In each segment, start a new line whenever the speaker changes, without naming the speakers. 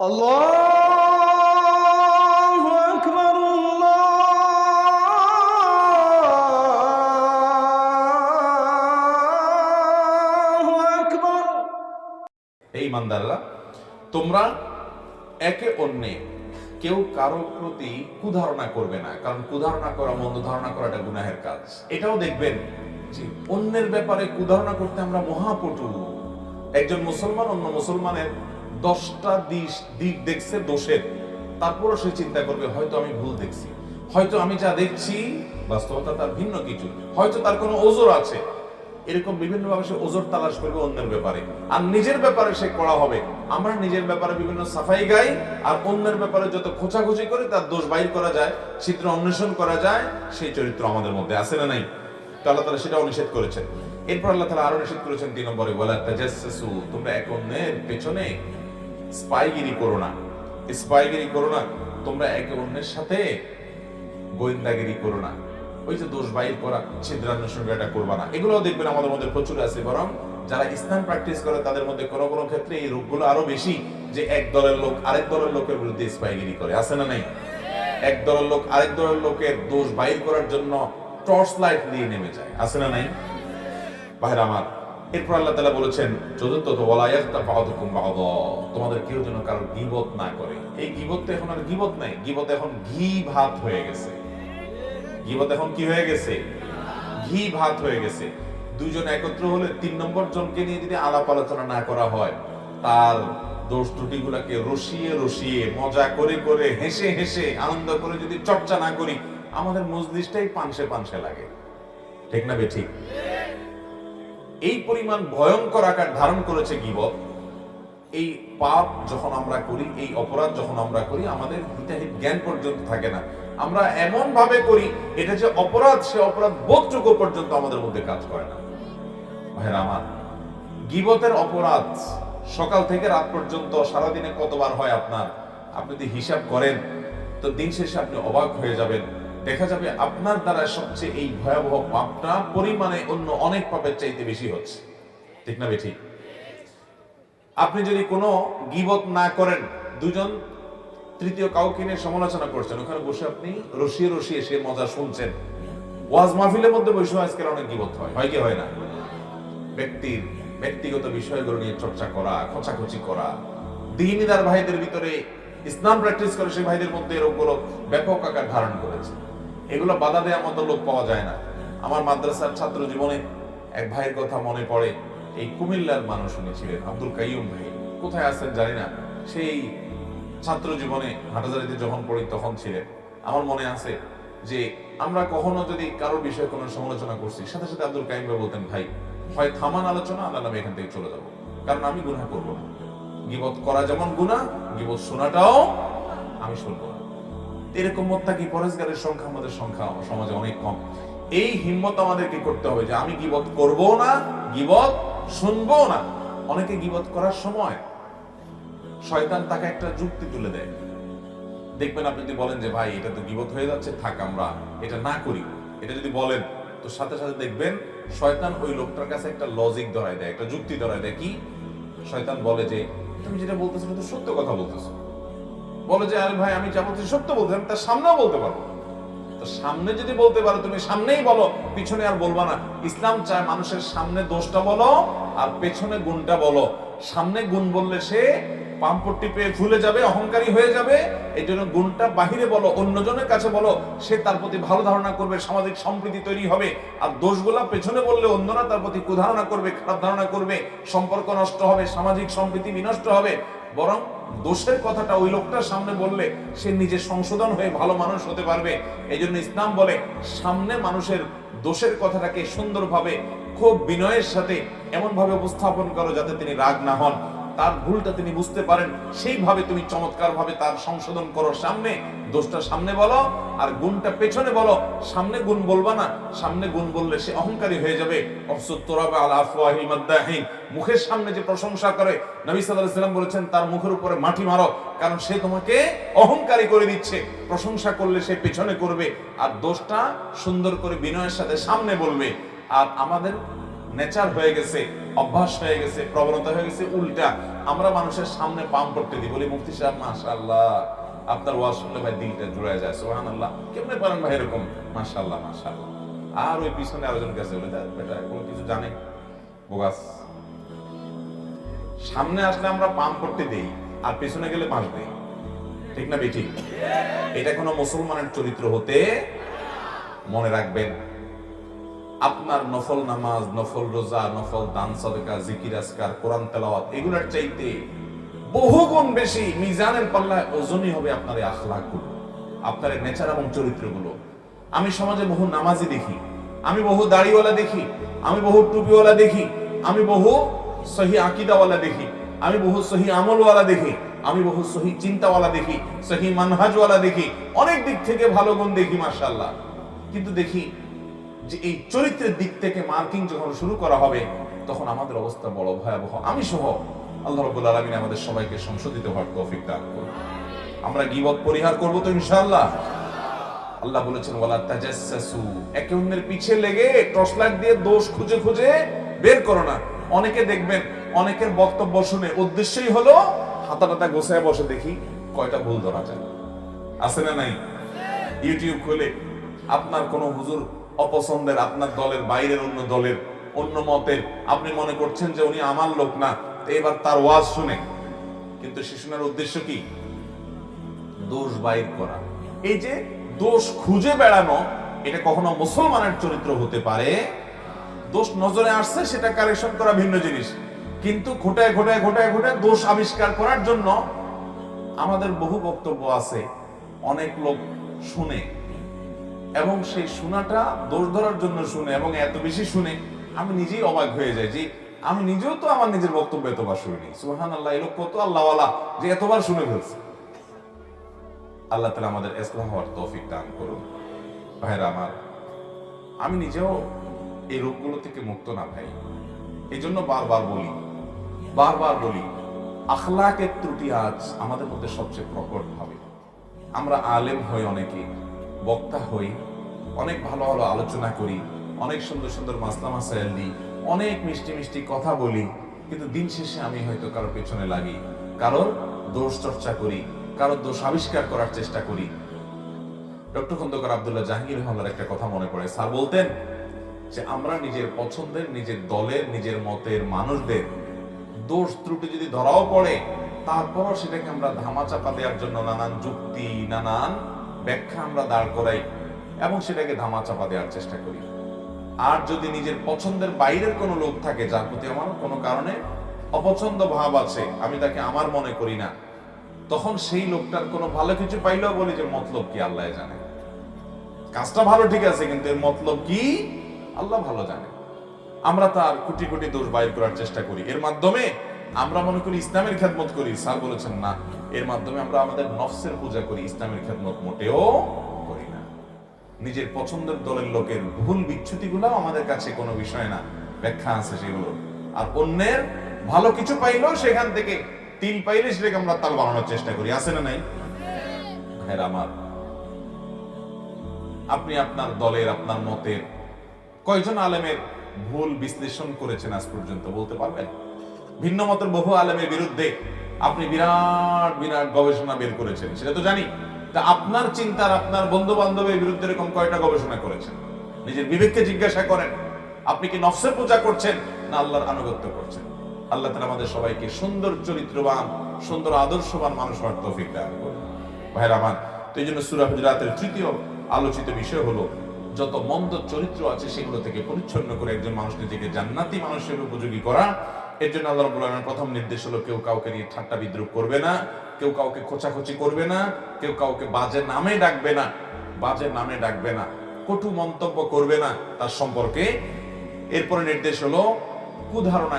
আল্লাহু আকবার, আল্লাহু আকবার।
এই ইমানদাররা, তোমরা একে অন্যে কেউ কারো প্রতি কুধারণা করবে না, কারণ কুধারণা করা, মন্দ ধারণা করাটা গুনাহের কাজ। এটাও দেখবেন যে অন্যের ব্যাপারে কুধারণা করতে আমরা মহাপটু। একজন মুসলমান অন্য মুসলমানের 10টা দিক দেখছে দোষের, তারপরও সে চিন্তা করবে হয়তো আমি ভুল দেখছি, হয়তো আমি যা দেখছি বাস্তবতা তার ভিন্ন কিছু, হয়তো তার কোনো ওজর আছে। এরকম বিভিন্ন ভাবে সে ওজর তালাশ করবে অন্যের ব্যাপারে, আর নিজের ব্যাপারে সে কড়া হবে। আমরা নিজের ব্যাপারে বিভিন্ন সাফাই গাই, আর অন্যের ব্যাপারে যত খোঁচাখুচি করে তার দোষ বাইর করা যায়, চিত্র অন্বেষণ করা যায়, সেই চরিত্র আমাদের মধ্যে আছে না নাই? তো আল্লাহ তাআলা সেটাও নিষেধ করেছেন। এরপর আল্লাহ তাআলা আরো নিষেধ করেছেন 3 নম্বরে, ওয়ালা তাজাসসু, তোমরা এক অন্যের পেছনে স্পাইগিরি করো না। স্পাইগিরি করো না, তোমরা একে অন্যের সাথে গোয়েন্দাগিরি করো না। ওই যে দোষ বাইর করা, ছিদ্রান্বেষণ এটা করবা না। এগুলোও দেখবেন আমাদের মধ্যে প্রচুর আছে। বরং যারা ইসলাম প্র্যাকটিস করে তাদের মধ্যে কোনো কোনো ক্ষেত্রে এই রোগগুলো আরো বেশি, যে এক দলের লোক আরেক দলের লোকের বিরুদ্ধে স্পাইগিরি করে, আছে না নাই? এক দলের লোক আরেক দলের লোকের দোষ বাইর করার জন্য টর্চ লাইট দিয়ে নেমে যায়, আছে না নাই? ভাইরা আমার, এরপর আল্লাহ তাআলা বলেছেন চতুর্থত, ওয়ালা ইয়াগতাব বা'দুকুম বা'দা, তোমাদের কেউ যেন কারো গীবত না করে। এই গীবত তো এখন আর গীবত নাই, গীবত এখন ঘি ভাত হয়ে গেছে। গীবত এখন কি হয়ে গেছে? ঘি ভাত হয়ে গেছে। দুইজন একত্র হলে 3 নম্বর জনকে নিয়ে যদি আলাপ আলোচনা না করা হয়, তার দোষ ত্রুটিগুলোকে রসিয়ে রসিয়ে, মজা করে করে, হেসে হেসে, আনন্দ করে যদি চর্চা না করি, আমাদের মজলিসটাই পানসে পানসে লাগে। ঠিক না বেঠিক? এই পরিমাণ ভয়ঙ্কর আকার ধারণ করেছে গীবত। এই পাপ যখন আমরা করি, এই অপরাধ যখন আমরা করি, আমাদের হিতাহিত জ্ঞান পর্যন্ত থাকে না। আমরা এমন ভাবে করি এটা যে অপরাধ, সে অপরাধ বোধযোগ্য পর্যন্ত আমাদের মধ্যে কাজ করে না। ভাইরা আমার, গীবতের অপরাধ সকাল থেকে রাত পর্যন্ত সারাদিনে কতবার হয় আপনার, আপনি যদি হিসাব করেন তো দিন শেষে আপনি অবাক হয়ে যাবেন। দেখা যাবে আপনার দ্বারা সবচেয়ে এই ভয়াবহ পাপটা পরিমাণে অন্য অনেক পাপের চাইতে বেশি হচ্ছে। ঠিক না বেঠিক? আপনি যদি কোনো গীবত না করেন, দুজন তৃতীয় কাউকে নিয়ে সমালোচনা করছেন, ওখানে বসে আপনি রসিয়ে রসিয়ে সে মজা শুনছেন। ওয়াজ মাহফিলের মধ্যে বসে আজকাল অনেক গীবত হয়, হয় কি হয় না? ব্যক্তির ব্যক্তিগত বিষয়গুলো নিয়ে চর্চা করা, খোঁচাখুচি করা, দ্বীনদার ভাইদের ভিতরে ইসলাম প্র্যাকটিস করে সেই ভাইদের মধ্যে এরকম ব্যাপক আকার ধারণ করেছে। এগুলো বাধা দেওয়ার মতো লোক পাওয়া যায় না। আমার মাদ্রাসার ছাত্র জীবনে এক ভাইয়ের কথা মনে পড়ে। এই কুমিল্লার মানুষ উনি ছিলেন, আব্দুল কাইয়ুম ভাই, কোথায় আছেন জানি না। সেই ছাত্র জীবনে হাটাজারিতে যখন পড়ি তখন ছিলেন। আমার মনে আছে যে আমরা কখনো যদি কারোর বিষয়ে কোনো সমালোচনা করছি, সাথে সাথে আব্দুল কাইয়ুম ভাই বলতেন, ভাই হয় থামান আলোচনা, আল্লাহ আমি এখান থেকে চলে যাব, কারণ আমি গুনাহ করবো না। গীবত করা যেমন গুনাহ, গীবত শোনাটাও আমি শুনবো না। এরকম মুত্তাকি পরহেজগারের সংখ্যা আমাদের সমাজে অনেক কম। এই হিম্মত আমাদেরকে করতে হবে যে আমি গীবত করবো না, গীবত শুনবো না। অনেকে গীবত করার সময় শয়তান তাকে একটা যুক্তি তুলে দেয়। দেখবেন আপনি যদি বলেন যে ভাই এটা তো গীবত হয়ে যাচ্ছে, থাক আমরা এটা না করি, এটা যদি বলেন তো সাথে সাথে দেখবেন শয়তান ওই লোকটার কাছে একটা লজিক ধরায় দেয়, একটা যুক্তি ধরায় দেয়। কি? শয়তান বলে যে তুমি যেটা বলতেছো তো সত্য কথা বলতেছো। বলে যে আরে ভাই আমি যা বলছি সত্য বলতে, আমি তার সামনেও বলতে পারবো। তো সামনে যদি বলতে পারো, তুমি সামনেই বলো, পিছনে আর বলবা না। ইসলাম চায় মানুষের সামনে দোষটা বলো আর পেছনে গুণটা বলো। সামনে গুণ বললে সে পাম্পট্টি পেয়ে ফুলে যাবে, অহংকারী হয়ে যাবে। এই জন্য গুণটা বাহিরে বলো, অন্যজনের কাছে বলো, সে তার প্রতি ভালো ধারণা করবে, সামাজিক সম্প্রীতি তৈরি হবে। আর দোষগুলা পেছনে বললে অন্যরা তার প্রতি কুধারণা করবে, খারাপ ধারণা করবে, সম্পর্ক নষ্ট হবে, সামাজিক সম্প্রীতি বিনষ্ট হবে। বরং দোষের কথাটা ওই লোকটার সামনে বললে সে নিজে সংশোধন হয়ে ভালো মানুষ হতে পারবে। এই জন্য ইসলাম বলে সামনে মানুষের দোষের কথাটাকে সুন্দরভাবে, খুব বিনয়ের সাথে এমন ভাবে উপস্থাপন করো যাতে তিনি রাগ না হন, তার ভুলটা তিনি বুঝতে পারেন। সেইভাবে তুমি চমৎকার ভাবে তার সংশোধন করো। সামনে দোষটা সামনে বলো আর গুণটা পেছনে বলো। সামনে গুণ বলবা না, সামনে গুণ বললে সে অহংকারী হয়ে যাবে। মুখের সামনে যে প্রশংসা করে, নবী সাল্লাল্লাহু আলাইহি ওয়াসাল্লাম বলেছেন তার মুখের উপরে মাটি মারো, কারণ সে তোমাকে অহংকারী করে দিচ্ছে। প্রশংসা করলে সে পেছনে করবে, আর দোষটা সুন্দর করে বিনয়ের সাথে সামনে বলবে। আর আমাদের নেচার হয়ে গেছে, অভ্যাস হয়ে গেছে, প্রবণতা হয়ে গেছে উল্টা। আমরা মানুষের সামনে পাম পড়তে দিই, বলি মুফতি সাহেব মাশাআল্লাহ আপনার ওয়াজ শুনলে ভাই দিলটা জুড়ে যায়, সুবহানাল্লাহ, কেমনে পারেন ভাই এরকম, মাশাআল্লাহ মাশাআল্লাহ। আর ওই পিছনে আরেকজন কাছে বলে বেটা কোনো কিছু জানে বোগাস। সামনে আসলে আমরা পাম করতে দেই আর পেছনে গেলে বাঁশ দেই, ঠিক না বেঠিক? এটা কোনো মুসলমানের চরিত্র হতে, মনে রাখবেন আপনার নফল নামাজ, নফল রোজা, নফল দান সাদকা, জিকির আজকার, কোরআন তেলাওয়াত এগুলোর চাইতে বহুগুণ বেশি মিজানের পাল্লায় ওজনই হবে আপনার এই আখলাকগুলো, আপনার এই নেচার এবং চরিত্রগুলো। আমি সমাজে বহু নামাজি দেখি, আমি বহু দাড়িওয়ালা দেখি, আমি বহু টুপিওয়ালা দেখি, আমি বহু সহি আকীদাওয়ালা দেখি, আমি বহু সহি আমলওয়ালা দেখি, আমি বহু সহি চিন্তাওয়ালা দেখি, সহি মানহাজওয়ালা দেখি, অনেক দিক থেকে ভালো গুণ দেখি মাশাআল্লাহ। কিন্তু দেখি যে এই চরিত্রের দিক থেকে মার্কিং যখন শুরু করা হবে তখন আমাদের অবস্থা বড় ভয়াবহ। আমি সহ আল্লাহ রাব্বুল আলামিন আমাদের সবাইকে সংশোধিত হওয়ার তৌফিক দান করুন। আমরা গীবত পরিহার করব তো ইনশাআল্লাহ। আল্লাহ বলেছেন ওয়ালা তাজাসসু, একে অন্যের পিছে লেগে টর্চলাইট দিয়ে দোষ খুঁজে খুঁজে বের করো না। অনেকে দেখবেন অনেকের বক্তব্য শুনে উদ্দেশ্যই হলো হাতাটাটা গোছায় বসে দেখি কয়টা ভুল ধরা যায়, আছে না নাই? ইউটিউব খুলে আপনার কোন হুজুর অপছন্দের, আপনার দলের বাইরের অন্য দলের অন্য মতের, আপনি মনে করছেন যে উনি আমার লোক না, তো এবার তার ওয়াজ শুনে, কিন্তু সে শোনার উদ্দেশ্য কি? দোষ বাইর করা। এই যে দোষ খুঁজে বেড়ানো, এটা কখনো মুসলমানের চরিত্র হতে পারে? দোষ নজরে আসছে সেটা কারেকশন করা ভিন্ন জিনিস, কিন্তু ঘোটায় ঘোটায় ঘোটায় ঘোটায় দোষ আবিষ্কার করার জন্য আমাদের বহু বক্তব্য আছে, অনেক লোক শুনে এবং সেই শোনাটা দোষ ধরার জন্য শুনে, এবং এত বেশি শুনে আমি নিজেই অবাক হয়ে যাই যে আমি নিজেও তো আমার নিজের বক্তব্য এতবার শুনিনি। সুবহানাল্লাহ, এই লোক কত আল্লাহওয়ালা যে এতবার শুনে ফেলছে। আল্লাহ তাআলা আমাদের ইসলাহ হওয়ার তৌফিক দান করুন। ভাইরা আমার, আমি নিজেও এই রোগগুলো থেকে মুক্ত না ভাই, এই জন্য বারবার বলি আখলাকের ত্রুটি আজ আমাদের মধ্যে সবচেয়ে প্রকট ভাবে। আমরা আলেম হই, অনেকে বক্তা হই, অনেক ভালো ভালো আলোচনা করি, অনেক সুন্দর সুন্দর মাসলা মাসাইল দিই, অনেক মিষ্টি মিষ্টি কথা বলি, কিন্তু দিন শেষে আমি হয়তো কারোর পেছনে লাগি, কারোর দোষ চর্চা করি, কারোর দোষ আবিষ্কার করার চেষ্টা করি। ডক্টর খন্দকার আব্দুল্লাহ জাহাঙ্গীর রহমানের একটা কথা মনে পড়ে। স্যার বলতেন যে আমরা নিজের পছন্দের, নিজের দলের, নিজের মতের মানুষদের দোষ ত্রুটি যদি ধরাও পড়ে, তারপরও সেটাকে আমরা ধামাচাপা দেওয়ার জন্য নানান যুক্তি, নানান ব্যাখ্যা আমরা দাঁড় করাই এবং সেটাকে ধামাচাপা দেওয়ার চেষ্টা করি। আর যদি নিজের পছন্দের বাইরের কোনো লোক থাকে যার প্রতি আমার কোনো কারণে অপছন্দ ভাব আছে, আমি তাকে আমার মনে করি না, তখন সেই লোকটার কোনো ভালো কিছু পাইলেও বলি যে মতলব কি আল্লাহ জানে, কাজটা ভালো ঠিক আছে কিন্তু এর মতলব কি আল্লাহ ভালো জানে। আমরা তার কোটি কোটি দোষ বাইর করার চেষ্টা করি, এর মাধ্যমে আমরা মনে করি ইসলামের খেদমত করি। স্যার বলেছেন না, এর মাধ্যমে আমরা আমাদের নফসের পূজা করি, ইসলামের খেদমত মোটেও করি না। নিজের পছন্দের দলের লোকের ভুল বিচ্যুতিগুলো আমাদের কাছে কোনো বিষয় না, ব্যাখ্যা আছে সেগুলো। আর অন্যের ভালো কিছু পাইলেও সেখান থেকে তিল পাইলে সেটাকে আমরা তাল বানানোর চেষ্টা করি, আছে না নাই? হ্যাঁ আমার, আপনি আপনার দলের, আপনার মতের কয়জন আলেমের ভুল বিশ্লেষণ করেছেন আজ পর্যন্ত বলতে পারবেন? ভিন্ন মতের বহু আলেমের বিরুদ্ধে আপনি বিরাট বিরাট গবেষণা বের করেছেন, সেটা তো জানি। তা আপনার চিন্তার, আপনার বন্ধু বান্ধবের বিরুদ্ধে এরকম কয়টা গবেষণা করেছেন? নিজের বিবেককে জিজ্ঞাসা করেন, আপনি কি নফসের পূজা করছেন না আল্লাহর আনুগত্য করছেন? আল্লাহ তাআলা আমাদের সবাইকে সুন্দর চরিত্রবান, সুন্দর আদর্শবান মানুষ হওয়ার তৌফিক দান করুন। ভাইরা আমার, তো এই জন্য সূরা হুজুরাতের তৃতীয় আলোচিত বিষয় হলো যত মন্দ চরিত্র আছে সেগুলো থেকে পরিচ্ছন্ন করে একজন মানুষ নিজেকে জান্নাতি মানুষের উপযোগী করা। এর জন্য আল্লাহ রাব্বুল আলামিনের প্রথম নির্দেশ হলো কেউ কাউকে নিয়ে ঠাট্টা বিদ্রূপ করবে না, কেউ কাউকে খোঁচাখুচি করবে না, কেউ কাউকে বাজে নামে ডাকবে না, কটু মন্তব্য করবে না তার সম্পর্কে। এরপরে নির্দেশ হলো কুধারণা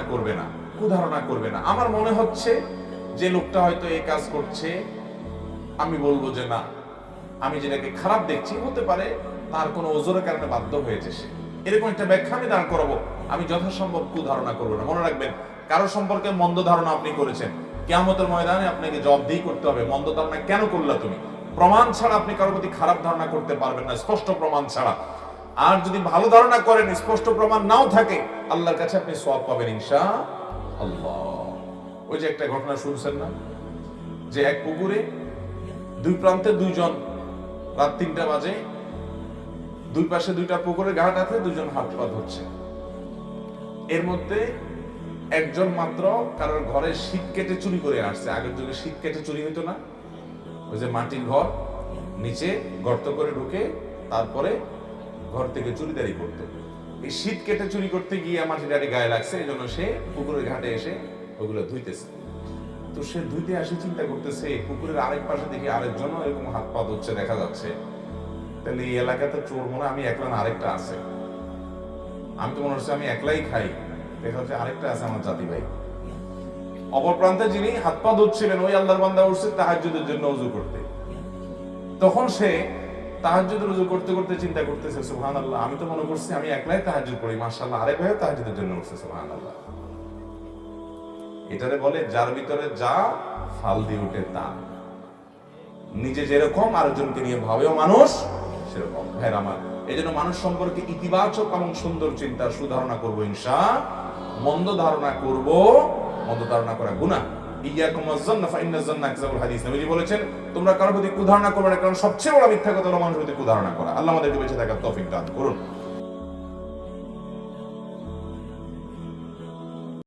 করবে না। আমার মনে হচ্ছে যে লোকটা হয়তো এই কাজ করছে, আমি বলবো যে না, আমি যেটাকে খারাপ দেখছি, হতে পারে তার কোনো ওজোরের কারণে বাধ্য হয়েছে সে, এরকম একটা ব্যাখ্যা আমি দাঁড় করাবো। আমি যথাসম্ভব কুধারণা করবো না। মনে রাখবেন, কারো সম্পর্কে মন্দ ধারণা আপনি করেছেন, কিয়ামতের ময়দানে আপনাকে জবাবদিহি করতে হবে, মন্দ ধারণা কেন করলা তুমি। প্রমাণ ছাড়া আপনি কারোর প্রতি খারাপ ধারণা করতে পারবেন না, স্পষ্ট প্রমাণ ছাড়া। আর যদি ভালো ধারণা করেন, স্পষ্ট প্রমাণ নাও থাকে, আল্লাহর কাছে আপনি সওয়াব পাবেন ইনশাআল্লাহ। ওই যে একটা ঘটনা শুনছেন না, যে এক পুকুরে দুই প্রান্তে দুইজন, রাত 3টা বাজে, দুই পাশে দুইটা পুকুরের ঘাট আছে, দুইজন হাত পা ধরছে। এর মধ্যে একজন মাত্র কারোর ঘরে শীত কেটে চুরি করে আসছে। আগের যুগে শীত কেটে চুরি হতো না, ওই যে মাটির ঘর, নিচে গর্ত করে ঢুকে তারপরে ঘর থেকে চুরিদারি করতো। এই শীত কেটে চুরি করতে গিয়ে মাটির আড়ি গায়ে লাগছে, এই জন্য সে পুকুরের ঘাটে এসে ওগুলো ধুইতেছে। তো সে ধুইতে আসে, চিন্তা করতেছে পুকুরের আরেক পাশে দেখি আরেকজন এরকম হাত পা ধরছে দেখা যাচ্ছে, তাহলে এই এলাকাতে চোর মনে হয় আমি একলা না আরেকটা আছে। আমি তো মনে হচ্ছে আমি একলাই খাই, দেখা যাচ্ছে আরেকটা আছে আমার জাতি ভাই। অপর প্রান্তে যিনি হাত পা ধুচ্ছিলেন ওই আল্লাহর বান্দা উঠছে তাহাজ্জুদের জন্য ওযু করতে। তখন সে তাহাজ্জুদের ওযু করতে করতে চিন্তা করতেছে, সুবহানাল্লাহ, আমি তো মনে করছি আমি একলাই তাহাজ্জুদ পড়ি, মাশাআল্লাহ আরেক ভাই তাহাজ্জুদের জন্য উঠছে, সুবহানাল্লাহ। এটারে বলে যার ভিতরে যা ফাল দিয়ে উঠে তা। নিজে যেরকম আরেকজনকে নিয়ে ভাবেও মানুষ সেরকম। ভাইরা আমার, এই জন্য মানুষ সম্পর্কে ইতিবাচক এবং সুন্দর চিন্তা সুধারণা করবো ইনশাআল্লাহ। মন্দ ধারণা করব, মন্দ ধারণা করা গুনাহ। ইয়াকুম ওয়াজ-যান্না ফাইন্নাজ-যান্না আকযাবুল হাদিস। নবীজি বলেছেন তোমরা কারোর প্রতি কুধারণা করবে না, কারণ সবচেয়ে বড় মিথ্যা কথা হলো মানুষের প্রতি কুধারণা করা। আল্লাহ আমাদেরকে বেঁচে থাকার তৌফিক দান করুন।